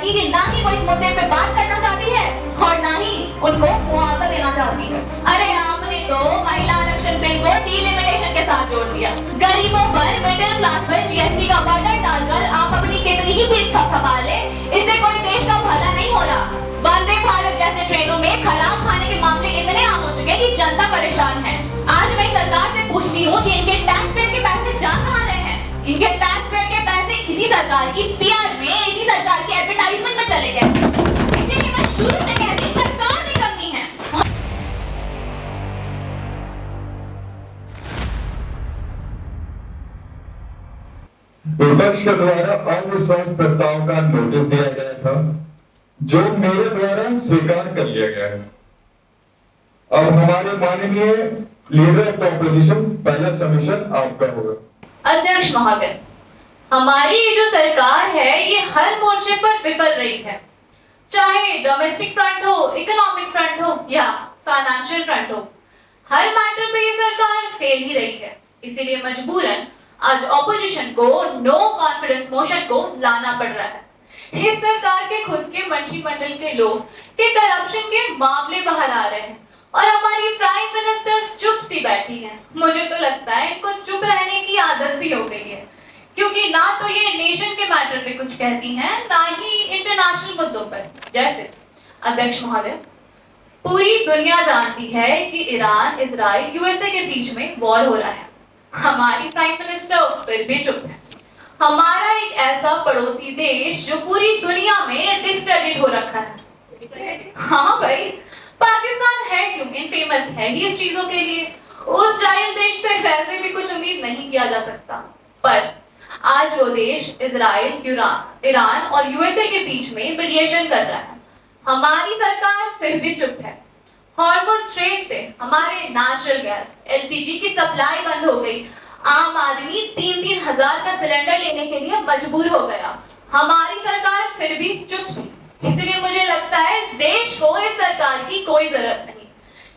की कि ना ही वो इस मुद्दे पे बात करना चाहती है और ना ही उनको मुआवजा देना चाहती है। अरे आपने तो महिला आरक्षण बिल को डिलिमिटेशन के साथ जोड़ दिया। गरीबों पर, मिडिल क्लास पर जीएसटी का बर्डन डालकर आप अपनी कितनी ही पीठ थपथपा ले, इससे कोई देश का भला नहीं हो रहा। वंदे भारत जैसे ट्रेनों में खराब खाने के मामले इतने आम हो चुके हैं कि जनता परेशान है। आज मैं सरकार से पूछती हूँ कि इनके टैक्स पेयर के पैसे जा कहाँ रहे हैं? इनके टैक्स पेयर के पैसे इसी सरकार की पीआर में, इसी सरकार के एडवर्टाइजमेंट में चले गए। इसलिए मैं शुरू से कहती हूँ सरकार ने करनी है। विपक्ष के द्वारा अविश्वास प्रस्ताव का नोटिस दिया गया था, जो मेरे द्वारा स्वीकार कर लिया गया है। अब हमारे माननीय लीडर ऑफ द ऑपोजिशन, पहला सबमिशन आपका होगा। अध्यक्ष महोदय, हमारी ये जो सरकार है ये हर मोर्चे पर विफल रही है, चाहे डोमेस्टिक फ्रंट हो, इकोनॉमिक फ्रंट हो या फाइनेंशियल फ्रंट हो। हर मैटर पे ये सरकार फेल ही रही है। इसीलिए मजबूरन आज ऑपोजिशन को नो कॉन्फिडेंस मोशन को लाना पड़ रहा है। इस सरकार के खुद के मंत्रिमंडल के लोग के करप्शन के मामले बाहर आ रहे हैं और हमारी प्राइम मिनिस्टर चुप सी बैठी है। मुझे तो लगता है इनको चुप रहने की आदत सी हो गई है, क्योंकि ना तो ये नेशन के मैटर पे कुछ कहती हैं, ना ही इंटरनेशनल मुद्दों पर। जैसे अध्यक्ष महोदय, पूरी दुनिया जानती है कि ईरान, इजराइल, यूएसए के बीच में वॉर हो रहा है। हमारी प्राइम मिनिस्टर फिर भी चुप है। हमारा एक ऐसा पड़ोसी देश जो पूरी दुनिया में डिस्क्रेडिट हो रखा है। हाँ भाई, पाकिस्तान है क्यों इनफेमस है ही इस चीजों के लिए। उस जाहिल देश से वैसे भी कुछ उम्मीद नहीं किया जा सकता, पर आज वो देश इजराइल, ईरान और यूएसए के बीच में मीडिएशन कर रहा है। हमारी सरकार फिर भी चुप है। हॉर्मुज़ स्ट्रेट से हमारे नेचुरल गैस, एलपीजी की सप्लाई बंद हो गई। आम आदमी 3-3 हजार का सिलेंडर लेने के लिए मजबूर हो गया। हमारी सरकार फिर भी चुप थी। इसलिए मुझे लगता है इस देश को इस सरकार की कोई जरूरत नहीं,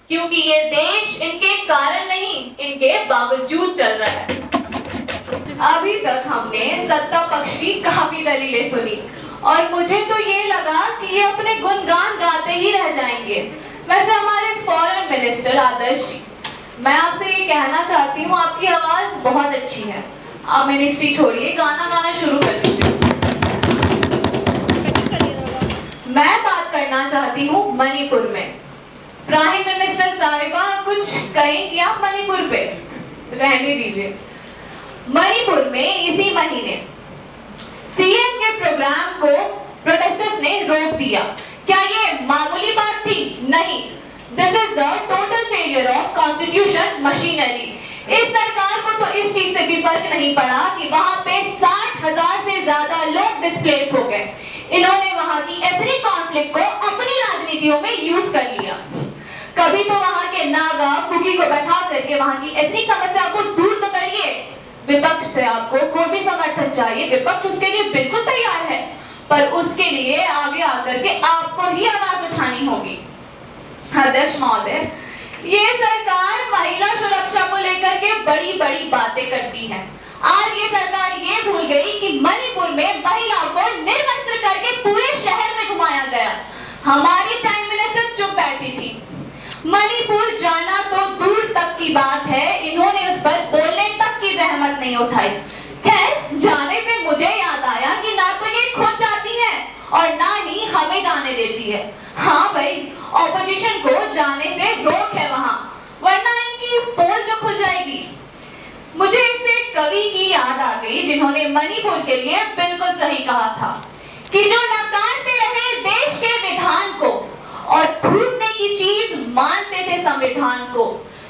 क्योंकि ये देश इनके कारण नहीं, इनके बावजूद चल रहा है। अभी तक हमने सत्ता पक्ष की काफी दलीलें सुनी और मुझे तो ये लगा कि ये अपने गुणगान गाते ही रह जाएंगे। वैसे हमारे फॉरेन मिनिस्टर आदर्श जी, मैं आपसे ये कहना चाहती हूँ, आपकी आवाज बहुत अच्छी है। आप मिनिस्ट्री छोड़िए, गाना गाना शुरू कर दीजिए। मैं बात करना चाहती हूँ मणिपुर में। प्राइम मिनिस्टर साहिबा कुछ कहेंगी आप मणिपुर पे? रहने दीजिए। मणिपुर में इसी महीने सीएम के प्रोग्राम को प्रोटेस्टर्स ने रोक दिया। क्या ये मामूली बात थी? नहीं। This is the total failure of constitution machinery. इस सरकार को तो इस चीज से भी फर्क नहीं पड़ा कि वहां पे 60,000 से ज्यादा लोग डिस्प्लेस हो गए। इन्होंने वहां की एथनिक कॉन्फ्लिक्ट को अपनी राजनीतियों में यूज कर लिया। कभी तो वहां के नागा कुकी को बैठा करके वहां की एथनिक समस्या को दूर तो करिए। विपक्ष से आपको कोई भी समर्थन चाहिए, विपक्ष उसके लिए बिल्कुल तैयार है, पर उसके लिए आगे आकर के आपको ही आवाज उठानी होगी। अध्यक्ष महोदय, ये सरकार महिला सुरक्षा को लेकर के बड़ी बड़ी बातें करती है। आज ये सरकार ये भूल गई कि मणिपुर में महिलाओं को निर्वस्त्र करके पूरे शहर में घुमाया गया। हमारी प्राइम मिनिस्टर चुप बैठी थी। मणिपुर जाना तो दूर तक की बात है, इन्होंने उस पर बोलने तक की जहमत नहीं उठाई। खैर, जाने से मुझे याद आया कि ना तो ये खुद जाती है और ना ही हमें जाने देती है। हाँ भाई, ऑपोजिशन को जाने से रोक है वहां, वरना इनकी पोल जो खुल जाएगी। मुझे इससे कवि की याद आ गई, जिन्होंने मणिपुर के लिए बिल्कुल सही कहा था कि जो नकारते रहे देश के विधान को और फूटने की चीज मानते थे संविधान को,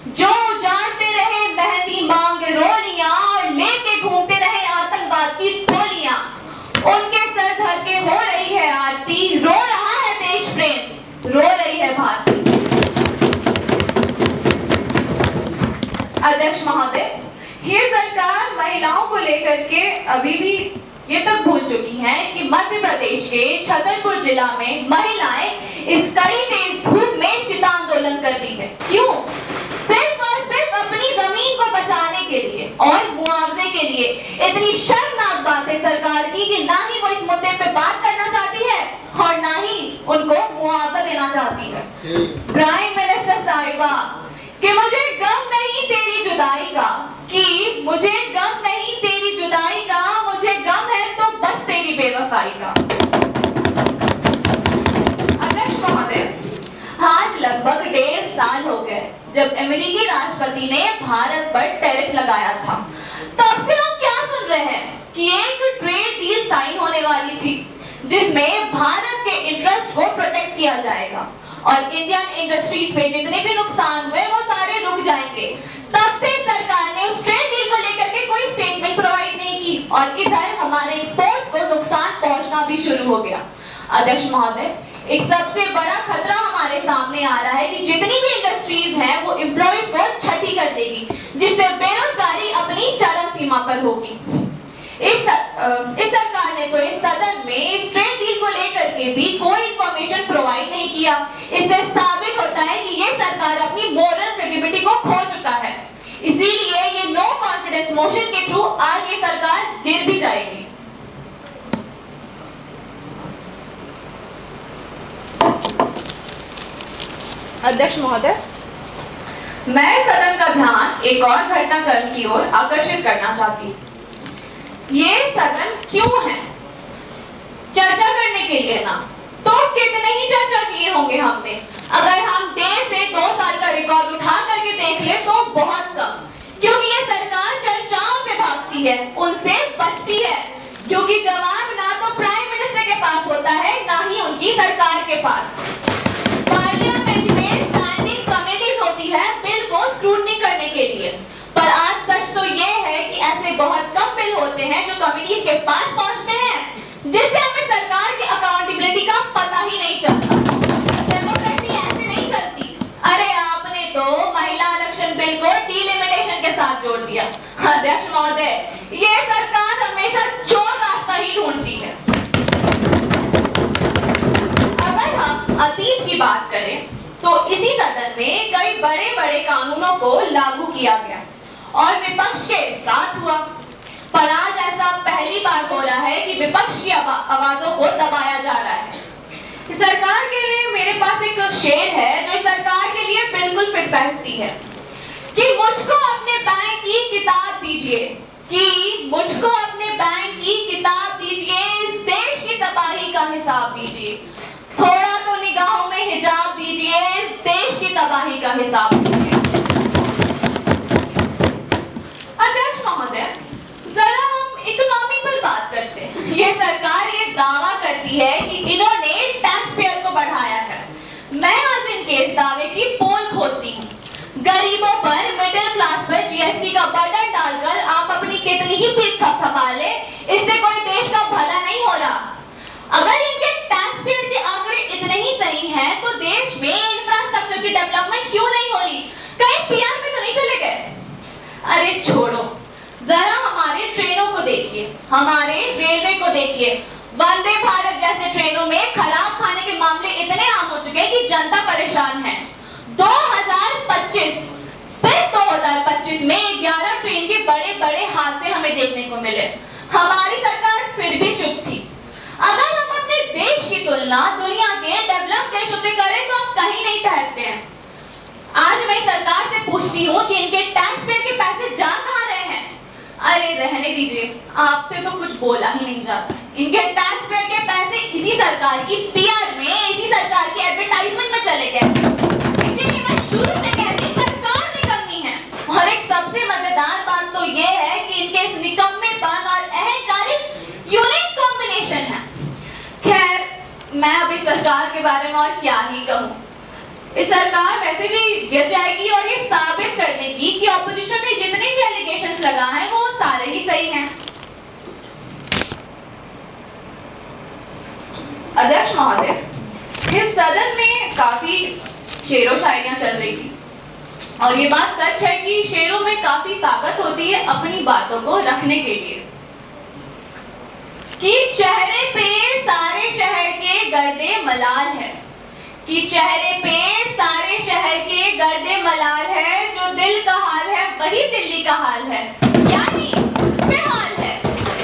जो उजाड़ते रहे बहती मांग रोलियां और लेके घूमते रहे आतंकवाद की टोलियां, उनके सर धर के हो रही है आरती, रो रहा है देश प्रेम, रो रही है भारती। अध्यक्ष महोदय, ये सरकार महिलाओं को लेकर के अभी भी ये तक भूल चुकी हैं कि मध्य प्रदेश के छतरपुर जिला में महिलाएं इस कड़ी तेज धूप में चिता आंदोलन कर रही है। क्यों? सिर्फ और सिर्फ अपनी जमीन को बचाने के लिए और मुआवजे के लिए। इतनी शर्मनाक बात है सरकार की कि ना ही वो इस मुद्दे पे बात करना चाहती है उनको मुआवजा देना चाहती है। प्राइम मिनिस्टर साहिबा कि मुझे गम नहीं तेरी जुदाई का, कि मुझे गम नहीं तेरी जुदाई का, मुझे गम है तो बस तेरी बेवफाई का। अध्यक्ष महोदय, आज लगभग 1.5 साल हो गए जब अमेरिकी राष्ट्रपति ने भारत पर टैरिफ लगाया था। तब से हम क्या सुन रहे हैं कि एक ट्रेड डील साइन होने वाली थी जिसमें भारत के इंटरेस्ट को प्रोटेक्ट किया जाएगा और इंडियन इंडस्ट्रीज पे जितने भी नुकसान हुए वो सारे रुक जाएंगे। तब से सरकार ने उस ट्रेड डील को लेकर के कोई स्टेटमेंट प्रोवाइड नहीं की और इधर हमारे एक्सपोर्ट्स को नुकसान पहुंचना भी शुरू हो गया। अध्यक्ष महोदय, एक सबसे बड़ा खतरा हमारे सामने आ रहा है कि जितनी भी इंडस्ट्रीज हैं वो एम्प्लॉइज को छठी कर देगी, जिससे बेरोजगारी अपनी चरम सीमा पर होगी। इस सरकार ने तो इस सदन में इस ट्रेड डील को लेकर के भी कोई इंफॉर्मेशन प्रोवाइड नहीं किया। इससे साबित होता है कि ये सरकार अपनी मोरल क्रेडिबिलिटी को खो चुका है। इसीलिए ये नो कॉन्फिडेंस मोशन के थ्रू आज ये सरकार गिर भी जाएगी। अध्यक्ष महोदय, मैं सदन का ध्यान एक और घटनाक्रम की ओर आकर्षित करना चाहती हूँ। ये सदन क्यों है? चर्चा करने के लिए ना, तो कितने ही चर्चा किए होंगे हमने। अगर हम 1.5 से 2 साल का रिकॉर्ड उठा करके देख ले तो बहुत कम, क्योंकि ये सरकार चर्चाओं से भागती है, उनसे बचती है, क्योंकि जवाब ना तो प्राइम मिनिस्टर के पास होता है ना ही उनकी सरकार के पास। पार्लियामेंट में स्टैंडिंग कमेटीज होती है बिल को स्क्रूटनी करने के लिए, पर आज सच तो ये है कि ऐसे बहुत कम बिल होते हैं जो कमेटीज के पास पहुंचते हैं, जिससे हमें सरकार की अकाउंटेबिलिटी का पता ही नहीं चलता। डेमोक्रेसी ऐसे नहीं चलती। अरे आपने तो महिला आरक्षण बिल को डिलिमिटेशन के साथ जोड़ दिया। अध्यक्ष महोदय, ये सरकार हमेशा चोर रास्ता ही ढूंढती है। अगर हम अतीत की बात करें तो इसी सदन में कई बड़े-बड़े कानूनों को लागू किया गया और विपक्ष के साथ हुआ, पर आज ऐसा पहली बार हो रहा है कि विपक्ष की आवाजों को दबाया जा रहा है। सरकार के लिए मेरे पास एक शेर है जो सरकार के लिए बिल्कुल फिट बैठती है कि मुझको अपने बैंक की किताब दीजिए, कि मुझको अपने बैंक की किताब दीजिए, इस देश की तबाही का हिसाब दीजिए, थोड़ा तो निगाहों में हिजाब दीजिए, इस देश की तबाही का हिसाब दीजिए। अध्यक्ष महोदय, जरा हम इकोनॉमी पर बात करते हैं। ये सरकार ये दावा करती है कि इन्होंने टैक्स पेयर को बढ़ाया है। मैं आज इनके इस दावे की पोल खोलती हूँ। गरीबों पर, मिडिल क्लास पर जीएसटी का बर्डन डालकर आप अपनी कितनी ही पीठ थपथपा ले, इससे कोई देश का भला नहीं हो रहा। अगर इनके टैक्स पेयर के आंकड़े इतने ही सही हैं, तो देश में इंफ्रास्ट्रक्चर की डेवलपमेंट क्यों नहीं हो रही? कहीं पीआर में तो नहीं चले गए? अरे छोड़ो, जरा हमारे ट्रेनों को देखिए, हमारे रेलवे को देखिए। वंदे भारत जैसे ट्रेनों में खराब खाने के मामले इतने आम हो चुके हैं कि जनता परेशान है। 2025 सिर्फ 2025 में 11 ट्रेन के बड़े-बड़े हादसे हमें देखने को मिले। हमारी सरकार फिर भी चुप थी। अगर हम अपने देश की तुलना दुनिया के डेवलप देशों से करें तो हम कहीं नहीं ठहरते हैं। आज मैं सरकार से पूछती हूँ कि इनके टैक्स पेयर के पैसे जा कहाँ रहे हैं? अरे रहने दीजिए, आपसे तो कुछ बोला ही नहीं जाता। इनके टैक्स पेयर के पैसे इसी सरकार की पीआर में, इसी सरकार की एडवर्टाइजमेंट में चले गए। इसीलिए मैं शुरू से कहती हूँ सरकार निकम्मी है। और एक सबसे मजेदार बात तो ये है कि इनके इस निकम्मेपन और अहंकारी यूनिक कॉम्बिनेशन है। खैर, मैं अब इस सरकार के बारे में और क्या ही कहूँ। इस सरकार वैसे भी गिर जाएगी और ये साबित कर देगी कि ऑपोजिशन ने जितने भी एलिगेशंस लगा है वो सारे ही सही हैं। अध्यक्ष महोदय, इस सदन में काफी शेरो शायरियां चल रही थी और ये बात सच है कि शेरों में काफी ताकत होती है अपनी बातों को रखने के लिए। कि चेहरे पे सारे शहर के गर्दे मलाल है, कि चेहरे पे सारे शहर के गर्दे मलाल है, जो दिल का हाल है वही दिल्ली का हाल है, यानी बेहाल है।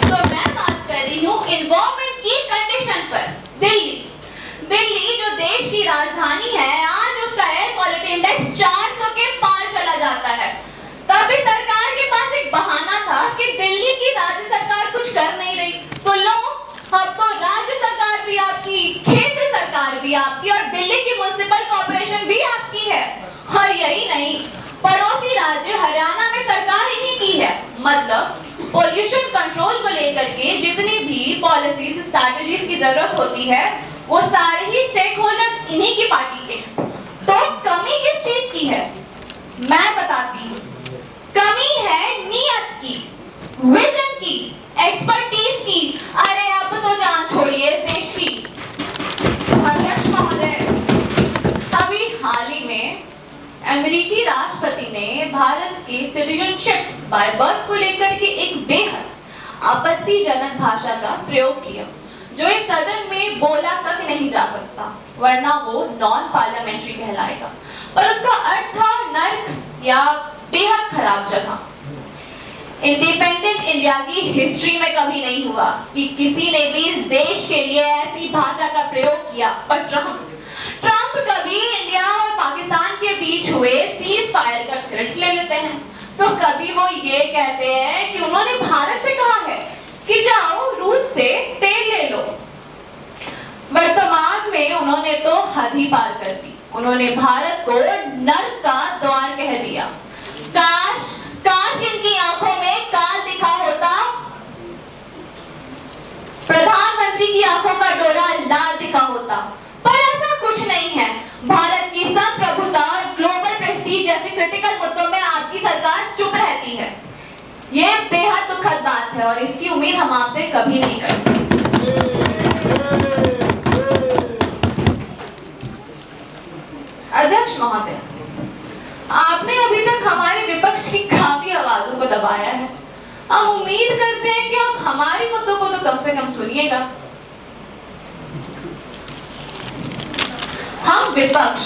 तो मैं बात कर रही हूँ एनवायरनमेंट की कंडीशन पर। दिल्ली देश की राजधानी है, आज उसका एयर क्वालिटी इंडेक्स 400 के पार चला जाता है। तभी सरकार के पास एक बहाना था कि दिल्ली की राज्य सरकार कुछ कर नहीं रही, तो लो अब तो राज्य सरकार भी आपकी, केंद्र सरकार भी आपकी और दिल्ली की म्युनिसिपल कॉर्पोरेशन भी आपकी है। और यही नहीं, पड़ोसी राज्य हरियाणा में सरकार इन्हीं की है। मतलब पोल्यूशन कंट्रोल को लेकर के जितनी भी पॉलिसीज, स्ट्रैटेजीज की जरूरत होती है, वो सारे ही स्टेक होल्डर्स इन्हीं की पार्टी के हैं। तो कमी किस चीज की है? मैं बताती हूँ। कमी है नियत की, विजन की, एक्सपर्टीज की। अरे अब तो जान छोड़िए देश की। अध्यक्ष महोदय, अभी हाल ही में अमेरिकी राष्ट्रपति ने भारत के सिटीजनशिप बाय बर्थ को लेकर के एक बेहद आपत्तिजनक भाषा का प्रयोग किया, जो इस सदन में बोला तक नहीं जा सकता, वरना वो नॉन पार्लियामेंट्री कहलाएगा। पर उसका अर्थ था नर्क या बेहद खराब जगह। इंडिपेंडेंट इंडिया की हिस्ट्री में कभी नहीं हुआ कि किसी ने भी इस देश के लिए ऐसी भाषा का प्रयोग किया। पर ट्रंप कभी इंडिया और पाकिस्तान के बीच हुए सीज फायर का क्रेडिट ले लेते हैं, तो कभी वो ये कहते हैं कि उन्होंने भारत से कहा है कि जाओ रूस से तेल ले लो। वर्तमान में उन्होंने तो हद ही पार कर दी। उन्होंने भारत को नर्क का द्वार कह दिया। काश इनकी आंखों में काल दिखा होता, प्रधानमंत्री की आंखों का डोरा लाल दिखा होता, पर ऐसा कुछ नहीं है। भारत की संप्रभुता और ग्लोबल प्रेस्टीज जैसे क्रिटिकल मुद्दों में आपकी सरकार चुप रहती है। ये बेहद दुखद बात है और इसकी उम्मीद हम आपसे कभी नहीं करते। अध्यक्ष महोदय, आपने अभी तक हमारे विपक्ष की काफी आवाजों को दबाया है। हम उम्मीद करते हैं कि आप हमारी मुद्दों को तो कम से कम सुनिएगा। हम विपक्ष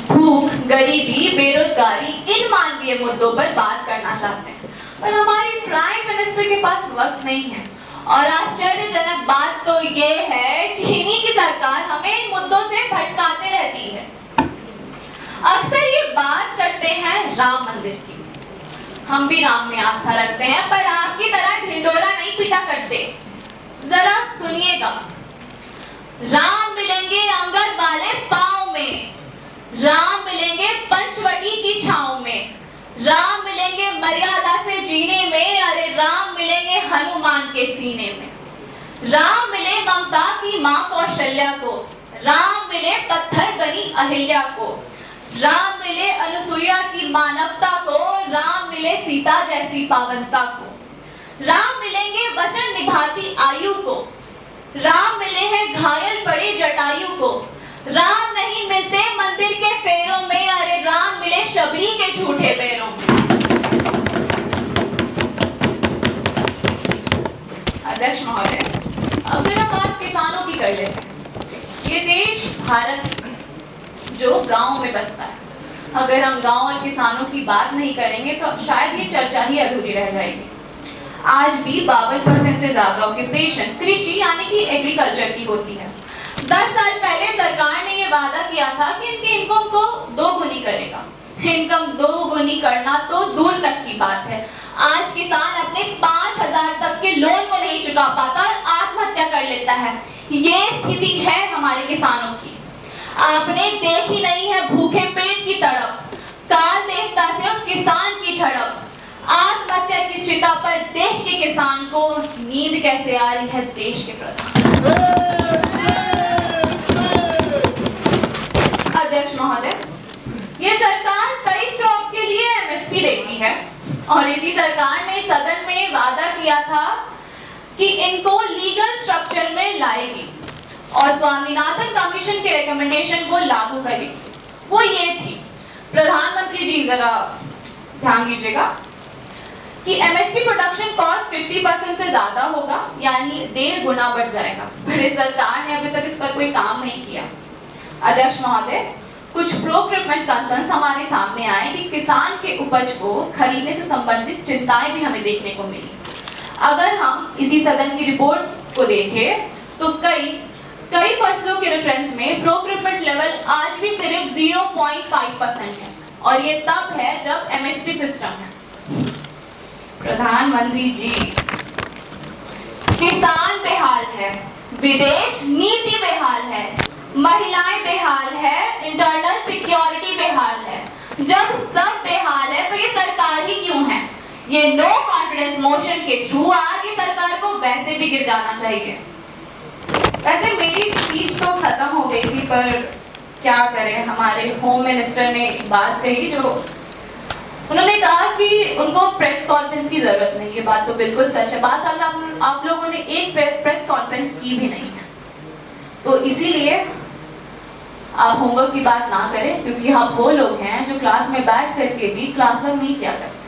भूख, गरीबी, बेरोजगारी, इन मानवीय मुद्दों पर बात करना चाहते हैं, पर हमारी प्राइम मिनिस्टर के पास वक्त नहीं है। और आश्चर्यजनक बात तो ये है कि इन्हीं की सरकार हमें इन मुद्दों से भटकाते रहती है। अक्सर ये बात करते हैं राम मंदिर की। हम भी राम में आस्था रखते हैं, पर आपकी तरह ढिंडोरा नहीं पीटा करते। जरा सुनिएगा। राम मिलेंगे आंगन वाले पांव में, राम मिलेंगे पंचवटी की छांव में, राम मिलेंगे मर्यादा से जीने में, अरे राम मिलेंगे हनुमान के सीने में। राम मिले ममता की मां कौशल्या को, राम मिले पत्थर बनी अहिल्या को, राम मिले अनुसुईया की मानवता को, राम मिले सीता जैसी पावनता को। राम मिलेंगे वचन निभाती आयु को, राम मिले हैं घायल पड़े जटायु को। राम नहीं मिलते मंदिर के फेरों में, अरे राम मिले शबरी के झूठे पैरों में। अध्यक्ष महोदय, अब जरा बात किसानों की कर लेते हैं। ये देश भारत जो गांव में बसता है, अगर हम गांव और किसानों की बात नहीं करेंगे तो शायद ये चर्चा ही अधूरी रह जाएगी। आज भी 52% से ज्यादा ऑक्यूपेशन कृषि यानी कि एग्रीकल्चर की होती है। 10 साल पहले सरकार ने ये वादा किया था कि इनकी इनकम को दोगुनी करेगा। इनकम दोगुनी करना तो दूर तक की बात है। आज किसान अपने 5,000 तक के लोन को नहीं चुका पाता और आत्महत्या कर लेता है। ये स्थिति है हमारे किसानों की। आपने देखी नहीं है भूखे पेट की तड़प, काल देवता से उस किसान की झड़प। आत्महत्या की चिता पर देख के किसान को नींद कैसे आ रही है देश के प्रधान। अध्यक्ष महोदय, ये सरकार कई क्रॉप के लिए एमएसपी देती है और इसी सरकार ने सदन में वादा किया था कि इनको लीगल स्ट्रक्चर में लाएगी और स्वामीनाथन कमीशन के रिकमेंडेशन को लागू करेगी। वो ये थी, प्रधानमंत्री जी जरा ध्यान दीजिएगा कि एमएसपी प्रोडक्शन कॉस्ट 50% से ज्यादा होगा, यानी 1.5 गुना बढ़ जाएगा। पर इस सरकार ने अभी तक इस पर कोई काम नहीं किया। अध्यक्ष महोदय, कुछ प्रोक्योरमेंट कंसर्न्स हमारे सामने आए कि किसान के उपज को खरीदने से संबंधित चिंताएं भी हमें देखने को मिली। अगर हम इसी सदन की रिपोर्ट को देखें तो कई कई फसलों के रेफरेंस में प्रोक्योरमेंट लेवल आज भी सिर्फ 0.5% है और ये तब है जब एमएसपी सिस्टम है। प्रधानमंत्री जी, किसान बेहाल है, विदेश नीति बेहाल है, महिलाएं बेहाल है, इंटरनल सिक्योरिटी बेहाल है। जब सब बेहाल है तो ये सरकार ही क्यों है? ये नो कॉन्फिडेंस मोशन के थ्रू आगे सरकार को वैसे भी गिर जाना चाहिए। वैसे मेरी स्पीच तो खत्म हो गई थी, पर क्या करें, हमारे होम मिनिस्टर ने एक बात कही जो उन्होंने कहा कि उनको प्रेस कॉन्फ्रेंस की जरूरत नहीं। ये बात तो बिल्कुल सच है। बात आप लोगों ने एक प्रेस कॉन्फ्रेंस की भी नहीं है, तो इसीलिए आप होमवर्क की बात ना करें, क्योंकि आप वो लोग हैं जो क्लास में बैठ करके भी क्लास वर्क नहीं किया करते।